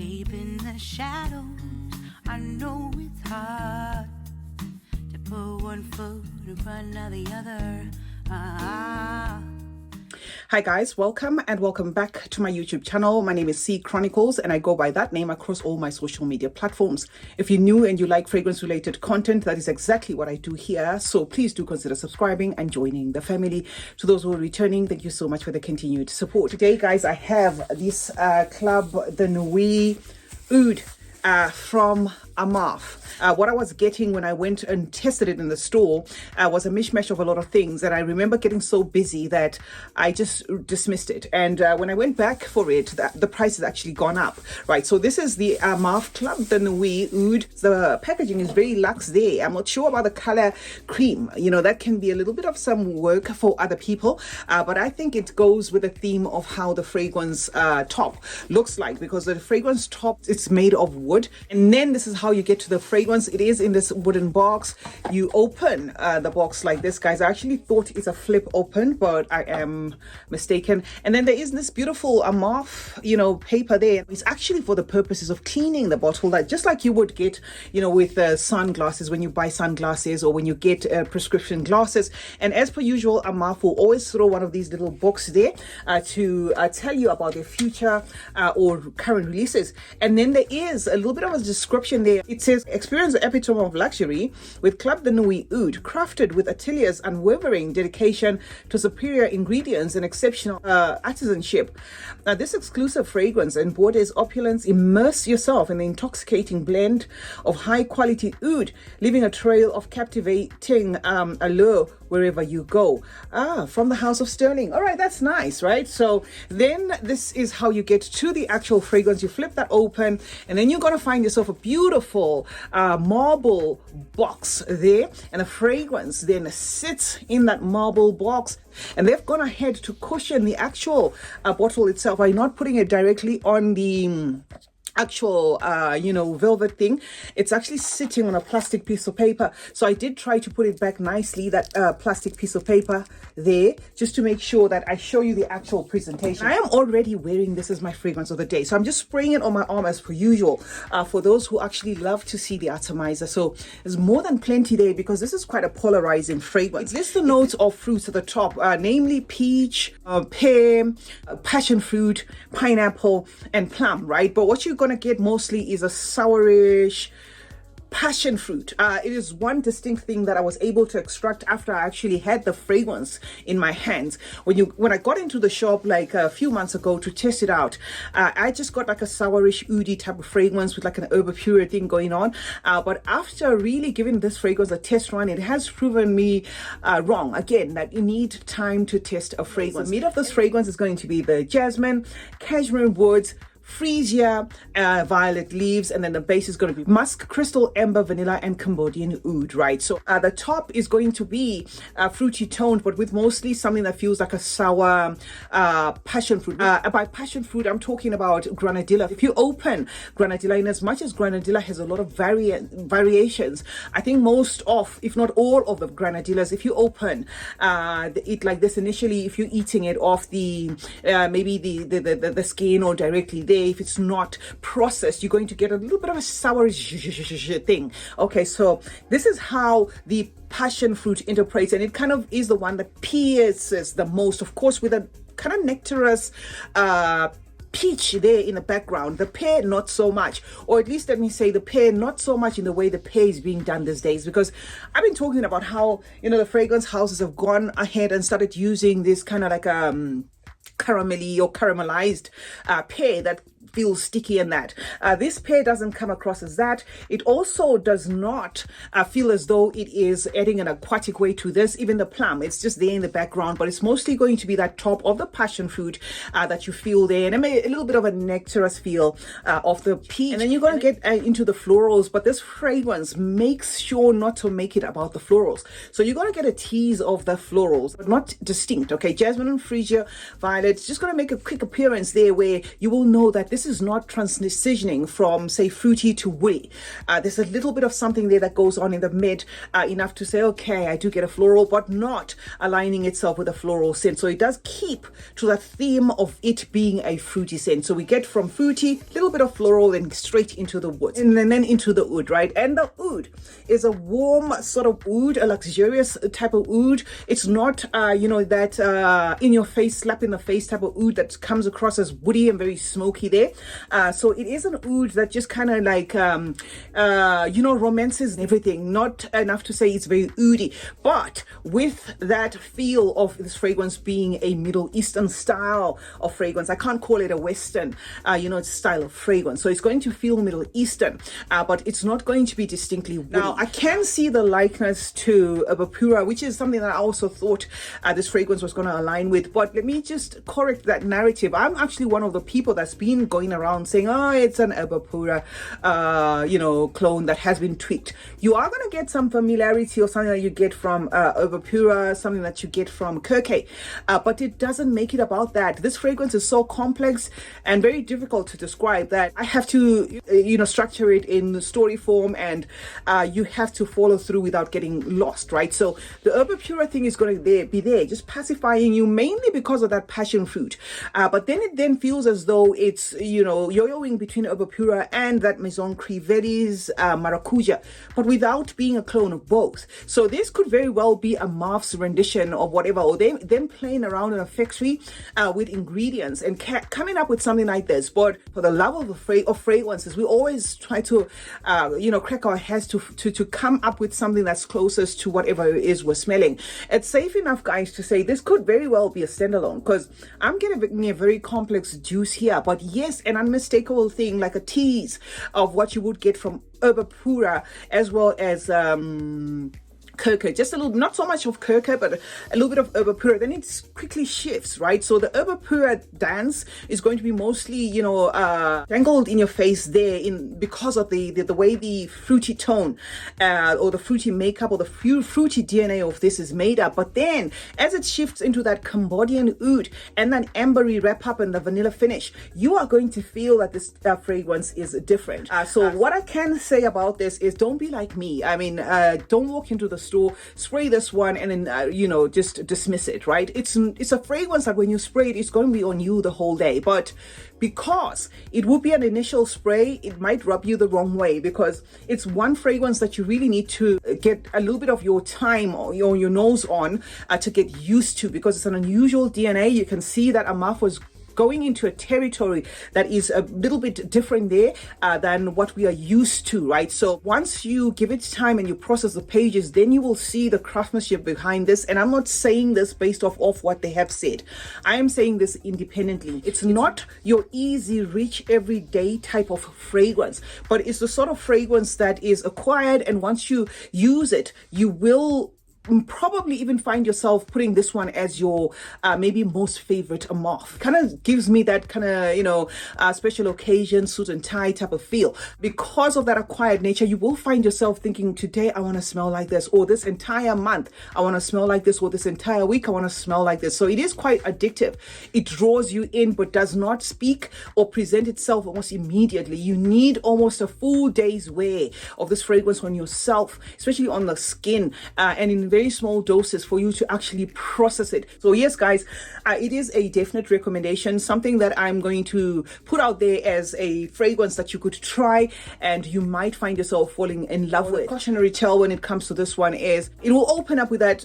Deep in the shadows, I know it's hard to put one foot in front of the other. Hi guys, welcome back to my YouTube channel. My name is CeeChronicles and I go by that name across all my social media platforms. If you're new and you like fragrance related content, that is exactly what I do here. So please do consider subscribing and joining the family. To those who are returning, thank you so much for the continued support. Today guys, I have this Club the Nuit Oud from Armaf. What I was getting when I went and tested it in the store was a mishmash of a lot of things, and I remember getting so busy that I just dismissed it. And when I went back for it, the price has actually gone up, right? So this is the Armaf Club the Nuit Oud. The packaging is very luxe there. I'm not sure about the color cream. You know, that can be a little bit of some work for other people, but I think it goes with the theme of how the fragrance top looks like, because the fragrance top, it's made of wood, and then this is how you get to the fragrance. It is in this wooden box. You open the box like this, guys. I actually thought it's a flip open, but I am mistaken. And then there is this beautiful Armaf, paper there. It's actually for the purposes of cleaning the bottle, like just like you would get, with sunglasses when you buy sunglasses or when you get prescription glasses. And as per usual, Armaf will always throw one of these little books there to tell you about their future or current releases. And then there is a little bit of a description there. It says, experience the epitome of luxury with Club the Nuit Oud, crafted with Atelier's unwavering dedication to superior ingredients and exceptional artisanship. This exclusive fragrance embodies opulence. Immerse yourself in the intoxicating blend of high quality oud, leaving a trail of captivating allure wherever you go. From the House of Sterling. All right, that's nice, right? So then this is how you get to the actual fragrance. You flip that open, and then you're going to find yourself a beautiful marble box there, and the fragrance then sits in that marble box. And they've gone ahead to cushion the actual bottle itself by not putting it directly on the actual velvet thing. It's actually sitting on a plastic piece of paper. So I did try to put it back nicely, that plastic piece of paper there, just to make sure that I show you the actual presentation. I am already wearing this as my fragrance of the day, so I'm just spraying it on my arm as per usual, for those who actually love to see the atomizer. So there's more than plenty there, because this is quite a polarizing fragrance. It lists the notes of fruits at the top, namely peach, pear, passion fruit, pineapple, and plum, right? But what you're going to get mostly is a sourish passion fruit. It is one distinct thing that I was able to extract after I actually had the fragrance in my hands. When I got into the shop like a few months ago to test it out, I just got like a sourish oudy type of fragrance with like an herbapure thing going on. But after really giving this fragrance a test run, it has proven me wrong. Again, that you need time to test a fragrance. The meat of this fragrance is going to be the jasmine, cashmere woods, freesia, violet leaves, and then the base is going to be musk, crystal, amber, vanilla, and Cambodian oud, right? So the top is going to be fruity toned, but with mostly something that feels like a sour passion fruit. By passion fruit, I'm talking about granadilla. If you open granadilla, in as much as granadilla has a lot of variations, I think most of, if not all of the granadillas, if you open it like this initially, if you're eating it off the maybe the skin or directly there, if it's not processed, you're going to get a little bit of a sour thing. Okay, so this is how the passion fruit interprets, and it kind of is the one that pierces the most, of course, with a kind of nectarous peach there in the background. The pear, not so much, or at least let me say the pear, not so much in the way the pear is being done these days, because I've been talking about how, the fragrance houses have gone ahead and started using this kind of like caramelly or caramelized pear that feels sticky, and that this pear doesn't come across as that. It also does not feel as though it is adding an aquatic way to this. Even the plum, it's just there in the background, but it's mostly going to be that top of the passion fruit that you feel there, and a little bit of a nectarous feel of the peach, and then you're going to get into the florals. But this fragrance makes sure not to make it about the florals, so you're going to get a tease of the florals, but not distinct. Okay, jasmine and freesia, violet, just going to make a quick appearance there, where you will know that this is not transitioning from, say, fruity to woody. There's a little bit of something there that goes on in the mid, enough to say, okay, I do get a floral, but not aligning itself with a floral scent. So it does keep to that theme of it being a fruity scent. So we get from fruity, little bit of floral, and straight into the wood, and then into the oud, right? And the oud is a warm sort of oud, a luxurious type of oud. It's not, that in your face, slap in the face type of oud that comes across as woody and very smoky there. So it is an oud that just kind of like, romances everything. Not enough to say it's very oudy, but with that feel of this fragrance being a Middle Eastern style of fragrance. I can't call it a Western, it's style of fragrance. So it's going to feel Middle Eastern, but it's not going to be distinctly woody. Now, I can see the likeness to Herbapura, which is something that I also thought this fragrance was going to align with. But let me just correct that narrative. I'm actually one of the people that's been going around saying, oh, it's an Herbapura, clone that has been tweaked. You are going to get some familiarity or something that you get from Herbapura, something that you get from Kirke, but it doesn't make it about that. This fragrance is so complex and very difficult to describe that I have to, structure it in story form, and you have to follow through without getting lost, right? So the Herbapura thing is going to be there, just pacifying you mainly because of that passion fruit. But then it then feels as though it's, yo-yoing between Herbapura and that Maison Crivelli's Maracuja, but without being a clone of both. So this could very well be a Armaf's rendition of whatever, or them playing around in a factory with ingredients and coming up with something like this. But for the love of fragrances, we always try to, crack our heads to come up with something that's closest to whatever it is we're smelling. It's safe enough, guys, to say this could very well be a standalone, because I'm getting a very complex juice here, but yes, an unmistakable thing, like a tease of what you would get from Herbapura as well as Kirke, just a little, not so much of Kirke, but a little bit of Herbapura. Then it quickly shifts, right? So the Herbapura dance is going to be mostly, dangled in your face there, because of the way the fruity tone, or the fruity makeup, or the fruity DNA of this is made up. But then, as it shifts into that Cambodian oud and that ambery wrap up and the vanilla finish, you are going to feel that this fragrance is different. So what I can say about this is, don't be like me. I mean, don't walk into the store, spray this one, and then just dismiss it, right? It's a fragrance that when you spray it, it's going to be on you the whole day. But because it would be an initial spray, it might rub you the wrong way, because it's one fragrance that you really need to get a little bit of your time or your nose on to get used to, because it's an unusual DNA. You can see that Armaf was going into a territory that is a little bit different there than what we are used to, right? So once you give it time and you process the pages, then you will see the craftsmanship behind this. And I'm not saying this based off what they have said. I am saying this independently. It's not your easy, rich, everyday type of fragrance, but it's the sort of fragrance that is acquired, and once you use it, you will probably even find yourself putting this one as your maybe most favorite Armaf. Kind of gives me that kind of special occasion suit and tie type of feel. Because of that acquired nature, you will find yourself thinking, today I want to smell like this, or this entire month I want to smell like this, or this entire week I want to smell like this. So it is quite addictive. It draws you in, but does not speak or present itself almost immediately. You need almost a full day's wear of this fragrance on yourself, especially on the skin, and in very small doses for you to actually process it. So yes, guys, it is a definite recommendation, something that I'm going to put out there as a fragrance that you could try, and you might find yourself falling in love with. Cautionary tale when it comes to this one is, it will open up with that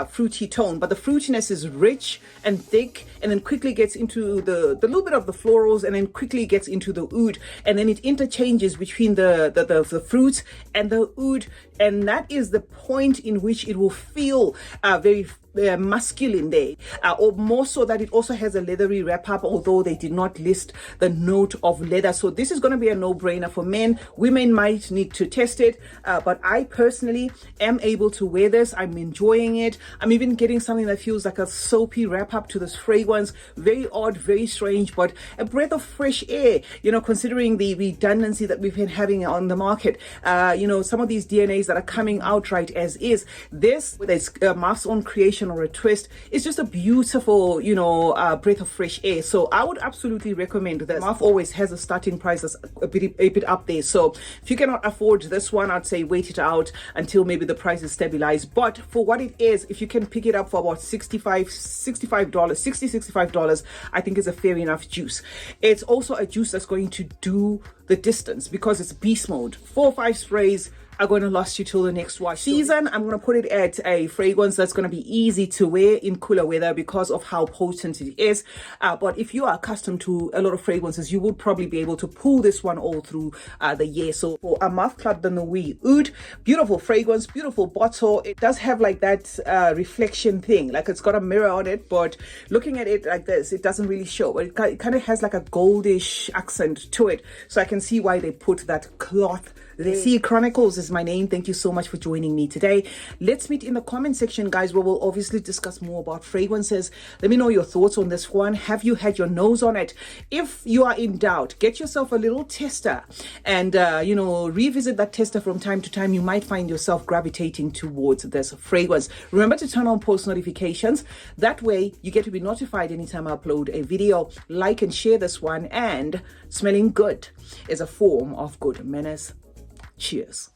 fruity tone, but the fruitiness is rich and thick, and then quickly gets into the little bit of the florals, and then quickly gets into the oud, and then it interchanges between the fruits and the oud, and that is the point in which it will feel very masculine there, or more so that it also has a leathery wrap up, although they did not list the note of leather. So this is going to be a no-brainer for men. Women might need to test it, but I personally am able to wear this. I'm enjoying it. I'm even getting something that feels like a soapy wrap up to this fragrance. Very odd, very strange, but a breath of fresh air, considering the redundancy that we've been having on the market. Some of these DNAs that are coming out right as is. This this, whether it's Armaf's own creation or a twist, it's just a beautiful, breath of fresh air. So I would absolutely recommend this. Armaf always has a starting price that's a bit up there. So if you cannot afford this one, I'd say wait it out until maybe the price is stabilized. But for what it is, if you can pick it up for about $65, I think it's a fair enough juice. It's also a juice that's going to do the distance because it's beast mode. 4 or 5 sprays are going to last you till the next wash season. I'm going to put it at a fragrance that's going to be easy to wear in cooler weather because of how potent it is. But if you are accustomed to a lot of fragrances, you would probably be able to pull this one all through the year. So for Armaf Club de Nuit Oud, beautiful fragrance, beautiful bottle. It does have like that reflection thing, like it's got a mirror on it, but looking at it like this, it doesn't really show. But it kind of has like a goldish accent to it. So I can see why they put that cloth. The CeeChronicles is my name. Thank you so much for joining me today. Let's meet in the comment section, guys, where we'll obviously discuss more about fragrances. Let me know your thoughts on this one. Have you had your nose on it? If you are in doubt, get yourself a little tester and, revisit that tester from time to time. You might find yourself gravitating towards this fragrance. Remember to turn on post notifications. That way you get to be notified anytime I upload a video. Like and share this one. And smelling good is a form of good manners. Cheers.